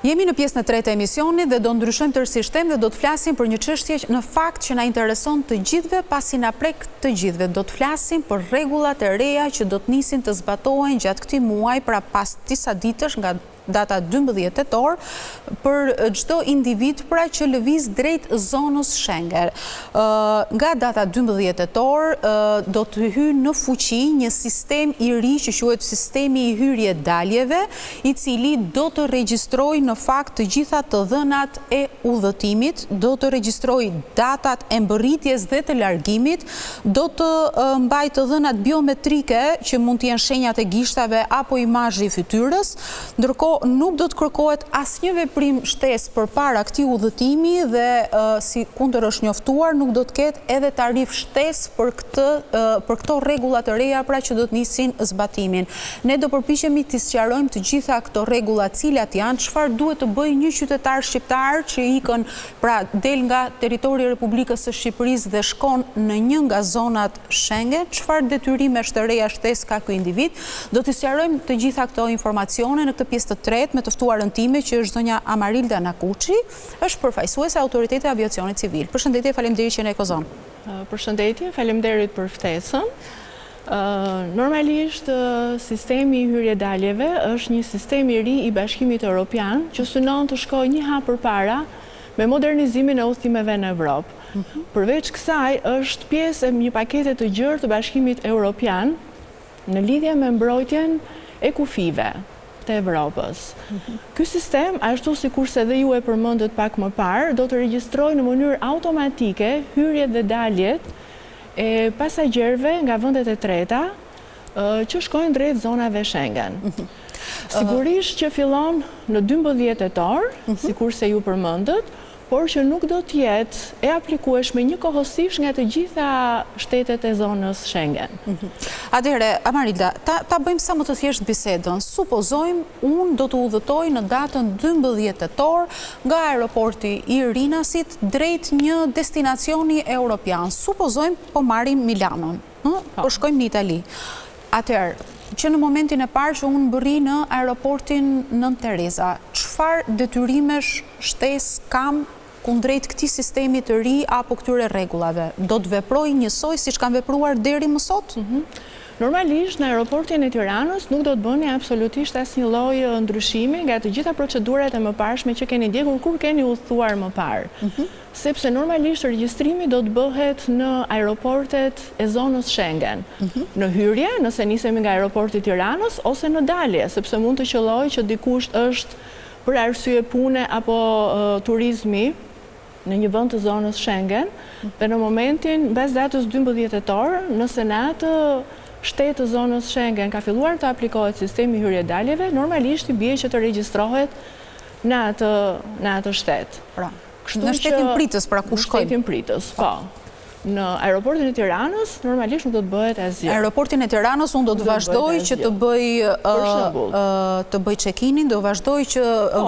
Jemi në pjesën e tretë e emisionit dhe do ndryshojmë tërësisht temë dhe do të flasim për një çështje në fakt që na intereson të gjithëve, pasi na prek të gjithëve. Do të flasim për rregullat e reja që do të nisin të zbatohen gjatë këtij muaji, pra pas disa ditësh nga data 12 tetor, për çdo individ pra që lëviz drejt zonës Schengen. Nga data 12 tetor do të hyjë në fuqi një sistem i ri që quhet sistemi i hyrje-daljeve, i cili do të regjistrojë në fakt të gjitha të dhënat e udhëtimit, do të regjistrojë datat e mbërritjes dhe të largimit, do të mbajë të dhënat biometrike që mund të jenë shenjat e gishtave apo imazhi i fytyrës, ndërkohë nuk do të kërkohet asnjë veprim shtesë përpara këtij udhëtimi dhe si kundër është njoftuar nuk do të ketë edhe tarif shtesë për këto rregulla të reja pra që do të nisin zbatimin. Ne do përpiqemi të sqarojmë të gjitha këto rregulla cilat janë, çfarë duhet të bëjë një qytetar shqiptar që ikën pra del nga territori i Republikës së Shqipërisë dhe shkon në një nga zonat Schengen, çfarë detyrime të reja shtesë ka ky individ. Do të sqarojmë të gjitha këto informacione në këtë pjesë të tretë me të ftuarën time që është zonja Amarilda Nakuçi, është përfaqësuese e Autoritetit të Aviacionit Civil. Përshëndetje, faleminderit që jeni Ekozon. Përshëndetje, faleminderit për ftesën. Normalisht sistemi i hyrje-daljeve është një sistem i ri i Bashkimit Evropian që synon të shkojë një hap përpara me modernizimin e udhëtimeve në Evropë. Përveç kësaj është pjesë e një pakete të gjerë të Bashkimit Evropian në lidhje me mbrojtjen e kufive të Evropës. Ky sistem, ashtu sikurse dhe ju e përmendët pak më parë, do të regjistrojë në mënyrë automatike hyrjet dhe daljet e pasagjerëve nga vendet e treta që shkojnë drejt zonave Schengen. Sigurisht që fillon në 12 tetor, sikurse ju përmendët, por që nuk do të jetë e aplikueshme njëkohësisht nga të gjitha shtetet e zonës Schengen. Atëherë, Amarilda, ta bëjmë sa më të thjesht bisedën. Supozojmë unë do të udhëtoj në datën 12 tetor nga aeroporti i Rinasit drejt një destinacioni europian. Supozojmë po marrim Milanon, po shkojmë në Itali. Atëherë, që në momentin e parë që unë bërri në aeroportin Nën Tereza, çfarë detyrimesh shtesë kam kundrejt këtij sistemi të ri apo këtyre rregullave? Do të veproj njësoj siç kanë vepruar deri më sot? Normalisht në aeroportin e Tiranës nuk do të bëni absolutisht asnjë lloj ndryshimi nga të gjitha procedurat e mëparshme që keni ndjekur kur keni udhëtuar më parë. Sepse normalisht regjistrimi do të bëhet në aeroportet e zonës Schengen. Në hyrje, nëse nisemi nga aeroporti i Tiranës, ose në dalje, sepse mund të qellojë që dikush është për arsye pune apo turizmi në një vend të zonës Schengen, dhe në momentin mbas datës 12 tetor, nëse në atë shtet të zonës Schengen ka filluar të aplikohet sistemi hyrje-daljeve, normalisht i bie që të regjistrohet në atë shtet. Në shtetin pritës, pra ku shkojmë? Në shtetin pritës, po. Në aeroportin e Tiranës, normalisht nuk do të bëhet asgjë. Aeroportin e Tiranës unë do të vazhdoj që të bëj check-inin, do vazhdoj që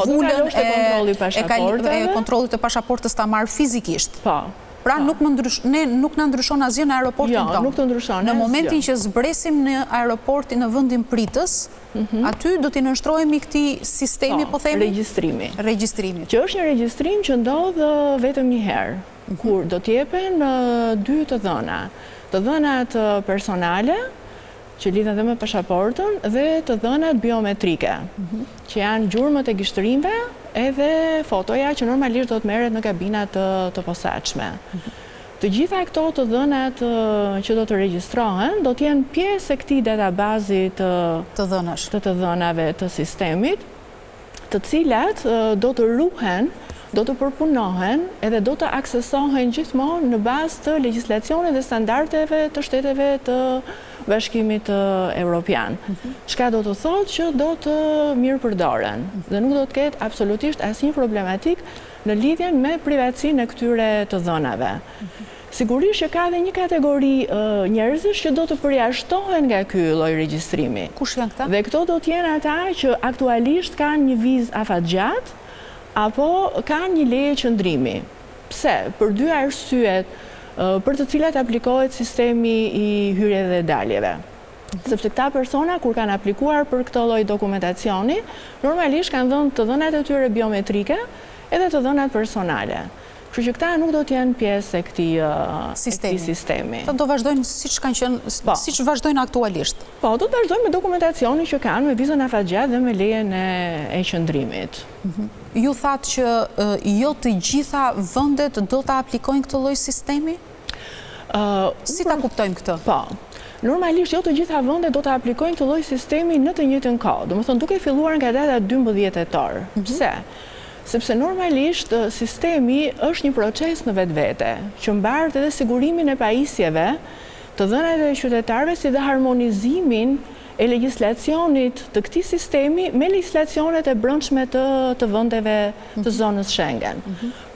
vulën e kontrollit të pasaportës ta marr fizikisht. Po. Pra nuk na ndryshon asgjë në aeroportin tonë. Jo, nuk të ndryshon asgjë. Në momentin që zbresim në aeroportin në vendin pritës, aty do t'i nënshtrohemi këtij sistemi, po themi, regjistrimi. Që është një regjistrim që ndodh vetëm një herë, kur do t'jepen dy të dhëna. Të dhënat personale, që lidhen dhe me pasaportën, dhe të dhënat biometrike, që janë gjurmët e gishtërimve edhe fotoja që normalisht do të merret në kabinat të posaçme. Të gjitha këto të dhënat që do të regjistrohen do të jenë pjesë e këtij databazit të dhënave të sistemit, të cilat do të ruhen, do të përpunohen edhe do të aksesohen gjithmonë në bazë të legjislacionit dhe standardeve të shteteve të Bashkimit Evropian. Çka do të thotë që do të mirëpërdoren dhe nuk do të ketë absolutisht asnjë problematik në lidhjen me privatësinë e këtyre të dhënave. Sigurisht që ka edhe një kategori njerëzish që do të përjashtohen nga ky lloj regjistrimi. Kush janë këta? Dhe këto do të jenë ata që aktualisht kanë një vizë afatgjatë apo kanë një leje qëndrimi. Pse? Për dy arsyet për të cilat aplikohet sistemi i hyrjeve dhe daljeve. Sepse këta persona, kur kanë aplikuar për këtë lloj dokumentacioni, normalisht kanë dhënë të dhënat e tyre biometrike edhe të dhënat personale. Kështu që këta nuk do të jenë pjesë e këtij sistemi. Do vazhdojnë siç kanë qenë, siç vazhdojnë aktualisht. Po, do të vazhdojnë me dokumentacionin që kanë, me vizën afatgjat dhe me lejen e qëndrimit. Ju thatë që jo të gjitha vendet do ta aplikojnë këtë lloj sistemi? Si ta kuptojmë këtë? Po. Normalisht jo të gjitha vendet do ta aplikojnë këtë lloj sistemi në të njëjtën kohë. Domethënë duke filluar nga data 12 tetor. Pse? Sepse normalisht sistemi është një proces në vetvete, që mbartë edhe sigurimin e pajisjeve, të dhënat e qytetarëve si dhe harmonizimin e legjislacionit të këtij sistemi me legjislacionet e brendshme të vendeve të zonës Schengen.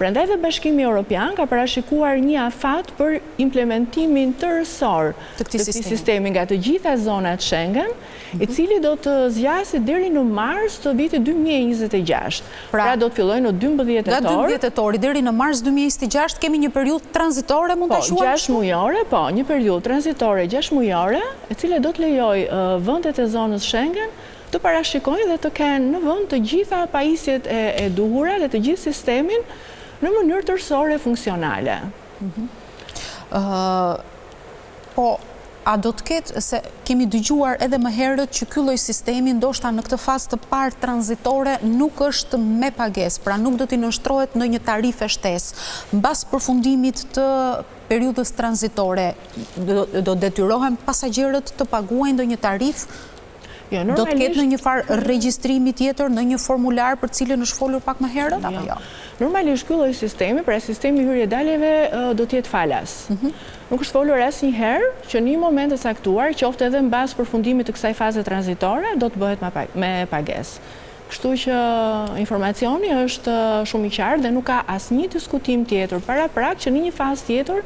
Prandaj dhe Bashkimi Evropian ka parashikuar një afat për implementimin tërësor të këtij sistemi nga të gjitha zonat Schengen, i cili do të zgjasë deri në mars të vitit 2026. Pra do të fillojë në 12 tetor. Nga 12 tetori deri në mars 2026 kemi një periudhë tranzitore, mund ta quajmë? 6 mujore, po, një periudhë tranzitore 6 mujore, e cila do të lejojë vendet e zonës Schengen të parashikojnë dhe të kenë në vend të gjitha pajisjet e duhura dhe të gjithë sistemin në mënyrë tërësore funksionale. Po, a do të ketë, se kemi dëgjuar edhe më herët që ky lloj sistemi ndoshta në këtë fazë të parë tranzitore nuk është me pagesë, pra nuk do t'i nënshtrohet në një tarifë shtesë. Mbas përfundimit të periudhës tranzitore, do detyrohen pasagerët të paguajnë ndonjë tarifë? Do të ketë në një farë regjistrimi tjetër, në një formular për cilën është folur pak më herët, apo jo? Normalisht ky lloj sistemi, pra sistemi hyrje-daljeve do të jetë falas. Nuk është folur asnjëherë që në një moment të caktuar, qoftë edhe mbas përfundimit të kësaj faze tranzitore, do të bëhet me pagesë. Kështu që informacioni është shumë i qartë dhe nuk ka asnjë diskutim tjetër paraprak që në një fazë tjetër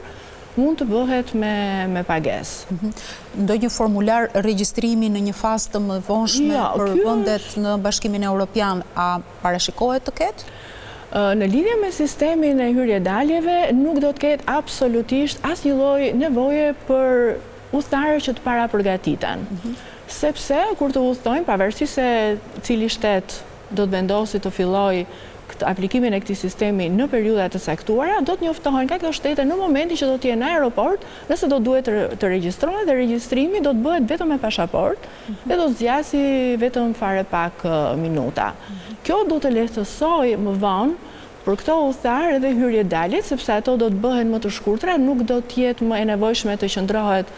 mund të bëhet me pagesë. Ndonjë formular regjistrimi në një fazë të mëvonshme për vendet në Bashkimin Evropian, a parashikohet të ketë? Në lidhje me sistemin e hyrje-daljeve nuk do të ketë absolutisht asnjë lloj nevoje për udhëtarë që të parapërgatiten. Sepse kur të udhëtojnë, pavarësisht se cili shtet do të vendosë të fillojë aplikimin e këtij sistemi në periudha të caktuara, do të njoftohen nga kjo shtete në momentin që do të jenë në aeroport, nëse do duhet të regjistrohen dhe regjistrimi do të bëhet vetëm me pasaport dhe do të zgjasë vetëm fare pak minuta. Kjo do të lehtësojë më vonë për këto udhëtarë edhe hyrje-daljet, sepse ato do të bëhen më të shkurtra, nuk do të jetë më e nevojshme të qëndrohet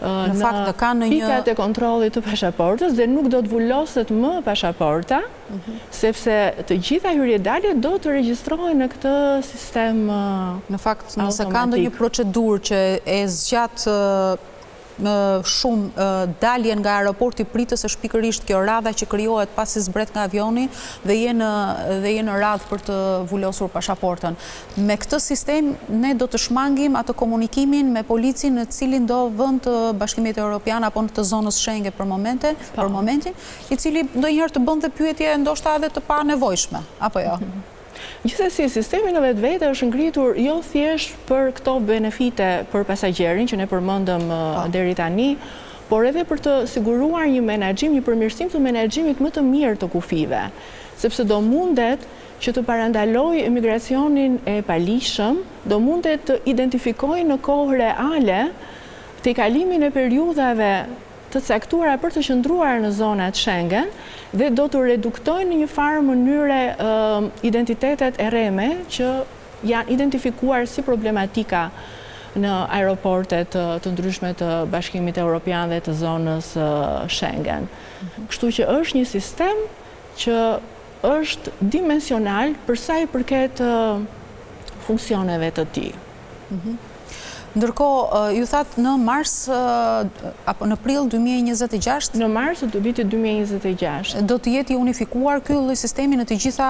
në pikat e kontrollit të pasaportës dhe nuk do të vulloset më pasaporta, sepse të gjitha hyrje-daljet do të regjistrohen në këtë sistem automatik. Në fakt, nëse ka ndonjë procedurë që e zgjat shumë daljen nga aeroporti pritës është pikërisht kjo radha që krijohet pasi zbret nga avioni dhe je në radhë për të vulosur pasaportën. Me këtë sistem ne do të shmangim atë komunikimin me policin në cilin do vend të Bashkimit Evropian apo në të zonës Schengen për momentin, i cili ndonjëherë të bën dhe pyetje ndoshta edhe të panevojshme, apo jo? Gjithsesi, sistemi në vetvete është ngritur jo thjesht për këto benefite për pasagerin që ne përmendëm deri tani, por edhe për të siguruar një menaxhim, një përmirësim të menaxhimit më të mirë të kufive, sepse do mundet që të parandalojë emigracionin e palishëm, do mundet të identifikojë në kohë reale të kalimin e periudhave të caktuara për të qëndruar në zonat Schengen dhe do të reduktojnë në një farë mënyre identitetet e reme që janë identifikuar si problematika në aeroportet të ndryshme të Bashkimit Evropian dhe të zonës Schengen. Kështu që është një sistem që është dimensional për sa i përket funksioneve të tij. Ndërkohë, ju thatë në mars apo në prill 2026? Në mars të vitit 2026. Do të jetë i unifikuar ky lloj sistemi në të gjitha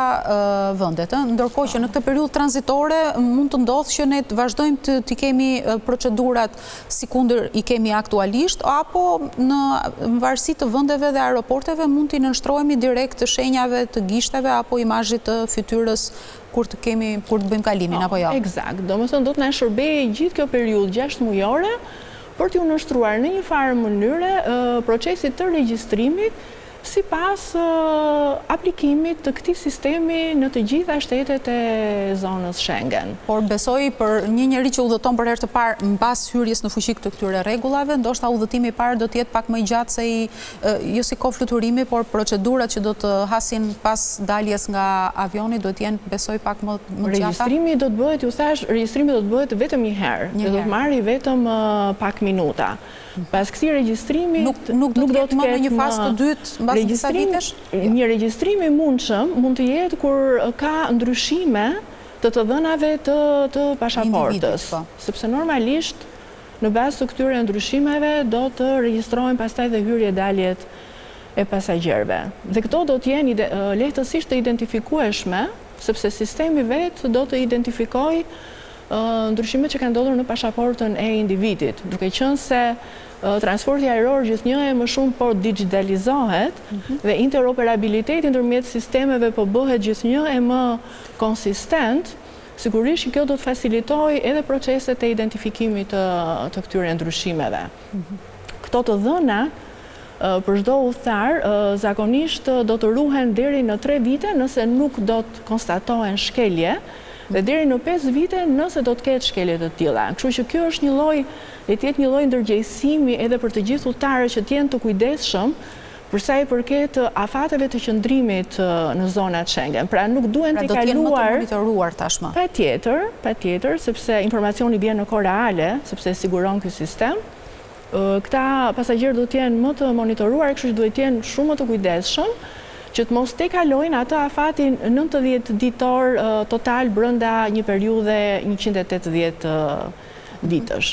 vendet, ndërkohë që në këtë periudhë tranzitore mund të ndodhë që ne të vazhdojmë të kemi procedurat sikundër i kemi aktualisht, apo në varësi të vendeve dhe aeroporteve mund t'i nënshtrohemi direkt të shenjave të gishtave apo imazhit të fytyrës kur të bëjmë kalimin, apo jo? Eksakt, domethënë do të na shërbejë gjithë kjo periudhë 6 mujore për t'u nështruar në një farë mënyre procesit të regjistrimit sipas aplikimit të këtij sistemi në të gjitha shtetet e zonës Schengen. Por besoj për një njeri që udhëton për herë të parë mbas hyrjes në fuqi të këtyre rregullave, ndoshta udhëtimi i parë do të jetë pak më i gjatë se jo si kohë fluturimi, por procedurat që do të hasin pas daljes nga avioni do të jenë besoj pak më gjata. Regjistrimi do të bëhet, ju thash, regjistrimi do të bëhet vetëm një herë, do të marrë vetëm pak minuta. Pas këtij regjistrimi nuk do të ketë më në një fazë të dytë mbas disa vitesh? Një regjistrim i mundshëm mund të jetë kur ka ndryshime të dhënave të pasaportës, sepse normalisht në bazë të këtyre ndryshimeve do të regjistrohen pastaj dhe hyrje-daljet e pasagjerëve. Dhe këto do të jenë lehtësisht të identifikueshme, sepse sistemi vetë do të identifikojë ndryshimet që kanë ndodhur në pasaportën e individit, duke qenë se transporti ajror gjithnjë më shumë po digitalizohet dhe interoperabiliteti ndërmjet sistemeve po bëhet gjithnjë më konsistent, sigurisht që kjo do të facilitojë edhe proceset e identifikimit të këtyre ndryshimeve. Këto të dhëna për çdo udhëtar zakonisht do të ruhen deri në 3 vite nëse nuk do të konstatohen shkelje, dhe deri në 5 vite nëse do të ketë shkelje të tilla. Kështu që kjo është le të jetë një lloj ndërgjegjësimi edhe për të gjithë udhëtarët që të jenë të kujdesshëm për sa i përket afateve të qëndrimit në zonat Schengen. Pra nuk duhen të kaluar. Do të jenë më të monitoruar tashmë. Patjetër, sepse informacioni vjen në kohë reale, sepse siguron ky sistem. Këta pasagjerë do të jenë më të monitoruar, kështu që duhet të jenë shumë më të kujdesshëm që të mos te kalojnë atë afatin 90 ditor total brenda një periudhe 180 ditësh.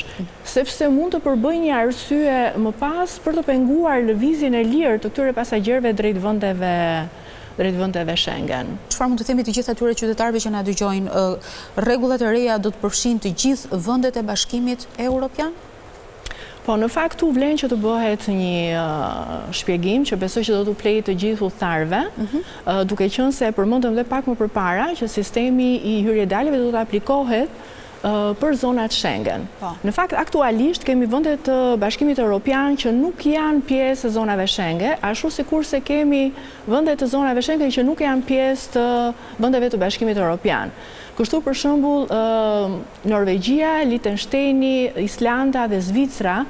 Sepse mund të përbëjë një arsye më pas për të penguar lëvizjen e lirë të këtyre pasagjerëve drejt vendeve Schengen. Çfarë mund të themi të gjithë atyre qytetarëve që na dëgjojnë, rregullat e reja do të përfshin të gjithë vendet e Bashkimit Evropian? Po, në fakt tu vlen që të bëhet një shpjegim që besoj që do të plejë të gjithë udhëtarëve, duke qenë se përmendëm dhe pak më përpara që sistemi i hyrje-daljes do të aplikohet për zonat Schengen. Në fakt, aktualisht kemi vendet të Bashkimit Evropian që nuk janë pjesë të zonave Schengen, ashtu sikurse kemi vendet të zonave Schengen që nuk janë pjesë të vendeve të Bashkimit Evropian. Kështu për shembull Norvegjia, Liechtensteini, Islanda dhe Zvicra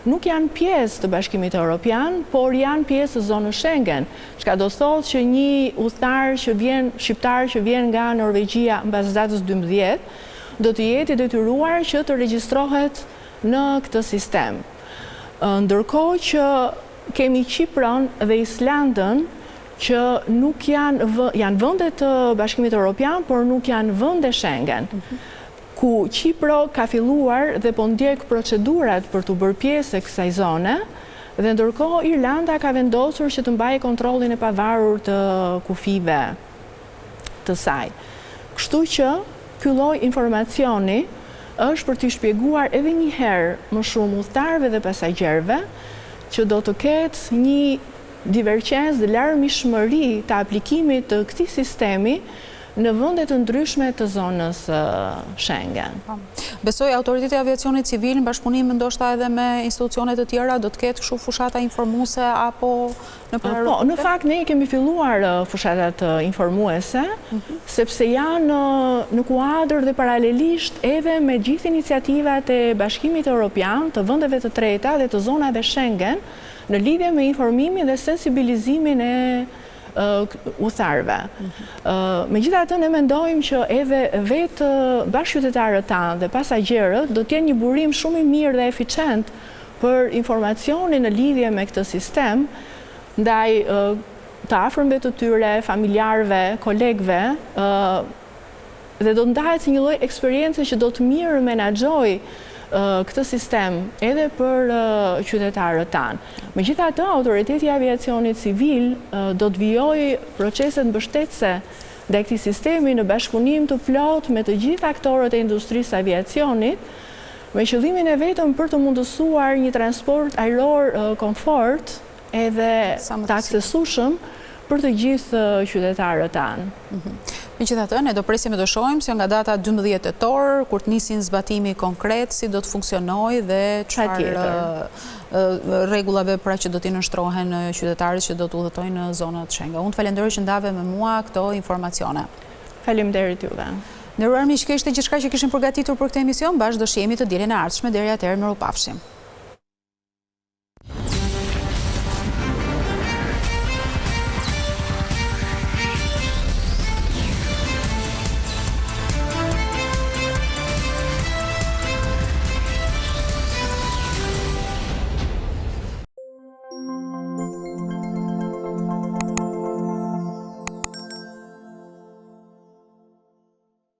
nuk janë pjesë të Bashkimit Evropian, por janë pjesë të zonës Schengen. Çka do thotë që një udhëtar shqiptar që vjen nga Norvegjia mbas datës 12 do të jetë i detyruar që të regjistrohet në këtë sistem. Ndërkohë që kemi Kiprin dhe Islandën që nuk janë vende të Bashkimit Evropian, por nuk janë vende Schengen, ku Kipro ka filluar dhe po ndjek procedurat për të bërë pjesë e kësaj zone, dhe ndërkohë Irlanda ka vendosur që të mbajë kontrollin e pavarur të kufive të saj. Kështu që ky lloj informacioni është për t'i shpjeguar edhe një herë më shumë udhëtarëve dhe pasagjerëve që do të ketë një divergjencë dhe larmishmëri të aplikimit të këtij sistemi në vende të ndryshme të zonës Schengen. Besoj autoriteti i aviacionit civil në bashkëpunim ndoshta edhe me institucione të tjera do të ketë kështu fushata informuese apo në Po, në fakt ne kemi filluar fushatat informuese, sepse janë në kuadër dhe paralelisht edhe me gjithë iniciativat e Bashkimit Evropian, të vendeve të treta dhe të zonave Schengen në lidhje me informimin dhe sensibilizimin e udhëtarëve. Megjithatë ne mendojmë që edhe vetë bashkëqytetarët tanë dhe pasagjerët do të jenë një burim shumë i mirë dhe eficient për informacionin në lidhje me këtë sistem ndaj të afërmve të tyre, familjarëve, kolegëve, dhe do të ndahet si një lloj eksperiencë që do të mirë menaxhojë këtë sistem edhe për qytetarët tanë. Megjithatë, autoriteti i aviacionit civil do të vijojë proceset mbështetëse ndaj këtij sistemi në bashkëpunim të plotë me të gjithë aktorët e industrisë aviacionit, me qëllimin e vetëm për të mundësuar një transport ajror komfort edhe të aksesueshëm për të gjithë qytetarët tanë. Megjithatë, ne do presim e do shohim se nga data 12 tetor, kur të nisin zbatimi konkret, si do të funksionojë dhe çfarë rregullave pra që do t'i nënshtrohen qytetarët që do të udhëtojnë në zonat Schengen. Unë të falenderoj që ndave me mua këto informacione. Faleminderit juve. Nderuar miq, kjo ishte gjithçka që kishim përgatitur për këtë emision, bashkë do shihemi të dielën e ardhshme. Deri atëherë, mirupafshim.